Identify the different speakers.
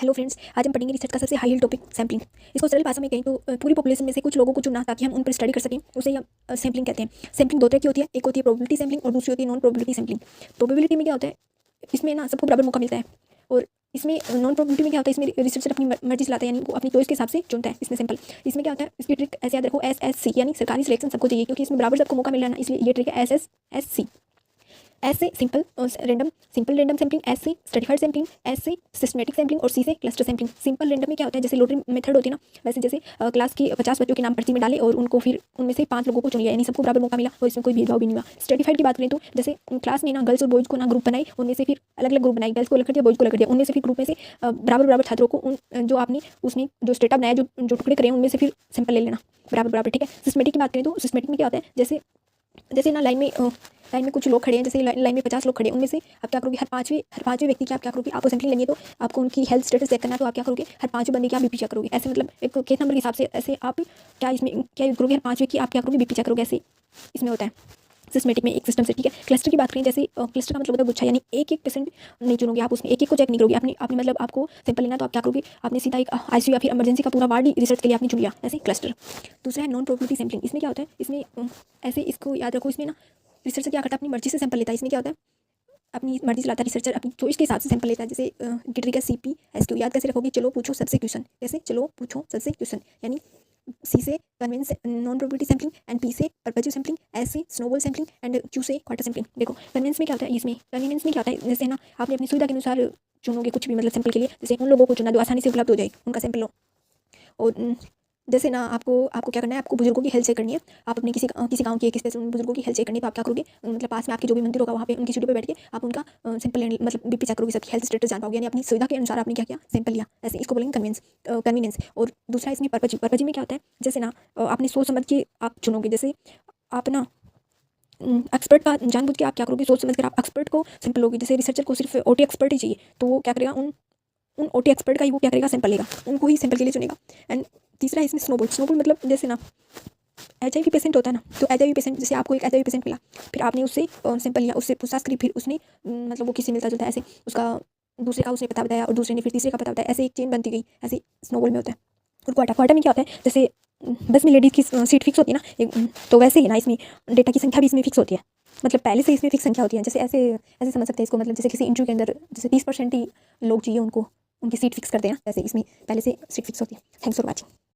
Speaker 1: Hello friends, आज हम पढ़ेंगे रिसर्च का सबसे हाई टॉपिक सैम्पलिंग। इसको सरल भाषा में कहें तो पूरी पॉपुलेशन में से कुछ लोगों को चुनना ताकि हम उन पर स्टडी कर सकें, उसे हम सैम्पलिंग कहते हैं। सैम्पलिंग दो तरह की होती है, एक होती है प्रोबेबिलिटी सैम्पलिंग और दूसरी होती है नॉन प्रोबेबिलिटी सैम्पलिंग। प्रोबेबिलिटी में क्या होता है, इसमें ना सबको बराबर मौका मिलता है, और इसमें नॉन प्रोबेबिलिटी में क्या होता है, इसमें रिसर्चर अपनी मर्जी चलाता है, यानी वो अपनी चॉइस के हिसाब से चुनता है इसमें सैंपल। इसमें क्या होता है, इसकी ट्रिक ऐसे याद रखो, SSC यानी सरकारी सिलेक्शन सबको चाहिए, क्योंकि इसमें बराबर सबको मौका मिल रहा है ना, इसलिए ये ट्रिक है SSSC। एस से सिंपल रैंडम सैम्पलिंग, एस से स्ट्रेटिफाइड सैम्पलिंग, एस से सिस्टमेटिक सैम्पलिंग और सी से क्लस्टर सैम्पलिंग। सिंपल रैंडम में क्या होता है, जैसे लॉटरी मेथड होती है ना, वैसे जैसे क्लास की 50 बच्चों के नाम पर्ची में डाले और उनको फिर उनमें से 5 लोगों को चुन लिया, यानी सबको बराबर मौका मिला और इसमें कोई भेदभाव भी नहीं हुआ। स्ट्रेटिफाइड की बात करें तो जैसे क्लास में ना गर्ल्स और बॉयज़ को ना ग्रुप बनाए, उनमें से फिर अलग अलग ग्रुप बनाए, गर्ल्स को अलग कर दिया, बॉयज़ को अलग कर दिया, उनमें से फिर ग्रुप में से बराबर छात्रों को उन जो आपने उसमें जो स्टेटा बनाया, जो टुकड़े करे उनमें से फिर सैंपल ले लेना बराबर, ठीक है। सिस्टमेटिक की बात करें तो सिस्टमेटिक में क्या होता है, जैसे ना लाइन में कुछ लोग खड़े हैं, जैसे लाइन में 50 लोग खड़े हैं, उनमें से आप क्या करोगे, हर पाँचवें व्यक्ति की आप क्या करोगे, आपको सैंपलिंग लेनी है तो आपको उनकी हेल्थ स्टेटस चेक करना है, तो आप क्या करोगे, हर 5वें बंदे की आप बीपी चेक करोगे। ऐसे मतलब एक केस नंबर के हिसाब से ऐसे आप क्या यूज़ करोगे, हर 5वें की आप क्या करोगे, बीपी चेक करोगे, ऐसे इसमें होता है सिस्टमेटिक में एक सिस्टम से, ठीक है। क्लस्टर की बात करें, जैसे क्लस्टर का मतलब होता है गुच्छा, यानी एक पेशेंट नहीं चुनोगे आप, उसमें एक को चेक नहीं करोगे, आपने मतलब आपको सैंपल लेना तो आप क्या करोगे, आपने सीधा एक ICU या फिर इमरजेंसी का पूरा वार्ड ही रिसर्च के लिए आपने चुन लिया, ऐसे क्लस्टर। दूसरा है नॉन प्रोबेबिलिटी सैम्पलिंग। इसमें क्या होता है, इसमें ऐसे इसको याद रखो, इसमें ना रिसर्चर क्या करता है, अपनी मर्जी से सैंपल लेता है। इसमें क्या होता है, अपनी मर्जी चलाता है रिसर्चर, अपनी चॉइस के हिसाब से सैंपल लेता है। जैसे ट्रिक CPSQ याद कैसे रखोगे, चलो पूछो सबसे क्वेश्चन, कैसे चलो पूछो सबसे क्वेश्चन, यानी C से convenience non probability sampling and P से परपेचुअल सैम्पलिंग, S से स्नोबॉल सैम्पलिंग एंड Q से क्वार्टर सैम्पलिंग। देखो कन्वेंस में क्या होता है, इसमें कन्वीनियंस में क्या होता है, जैसे ना आपने अपनी सुविधा के अनुसार चुनोगे कुछ भी, मतलब सैंपल के लिए, जैसे उन लोगों को चुना जो आसानी से उपलब्ध हो जाए, उनका सैंपल लो। और जैसे ना आपको क्या करना है, आपको बुजुर्गों की हेल्थ चेक करनी है, आप अपने किसी गांव की एक स्पेशल बुजुर्गों की हेल्थ चेक करनी है, तो आप क्या करोगे, मतलब पास में आपके जो भी मंदिर होगा वहाँ पे उनकी सीढ़ी पे बैठ के आप उनका सैंपल मतलब बीपी चेक करोगे, सबकी हेल्थ स्टेटस जान पाओगे, यानी अपनी सुविधा के अनुसार आपने क्या किया, सैंपल लिया, ऐसे इसको बोलेंगे कन्वीनियंस। और दूसरा इसमें पर्पज में क्या होता है, जैसे ना आपने सोच समझ के आप चुनोगे, जैसे आप ना एक्सपर्ट का जानबूझ के आप क्या करोगे, सोच समझ कर आप एक्सपर्ट को सैंपल लोगे। जैसे रिसर्चर को सिर्फ OT एक्सपर्ट ही चाहिए, तो वो क्या करेगा, उन OT एक्सपर्ट का ही वो क्या करेगा, सैंपल लेगा, उनको ही सैंपल के लिए चुनेगा। एंड तीसरा है इसमें स्नोबॉल मतलब जैसे ना HIV पेशेंट होता है ना, तो HIV पेशेंट, जैसे आपको एक HIV पेशेंट मिला, फिर आपने उससे सैंपल लिया, उससे पूछताछ करी, फिर उसने मतलब वो किसी मिलता जुलता है, ऐसे उसका दूसरे का उसने पता बताया और दूसरे ने फिर तीसरे का पता बताया, ऐसे एक चेन बनती गई, ऐसे स्नोबॉल में होता है। और क्वार्टर में क्या होता है, जैसे बस में लेडीज़ की सीट फिक्स होती है ना, तो वैसे ही ना इसमें डेटा की संख्या भी इसमें फिक्स होती है, मतलब पहले से इसमें फिक्स संख्या होती है। जैसे ऐसे समझ सकते हैं इसको, मतलब जैसे किसी इंटरव्यू के अंदर जैसे 30% ही लोग चाहिए, उनको उनकी सीट फिक्स करते हैं, जैसे इसमें पहले से सीट फिक्स होती है। Thanks for watching.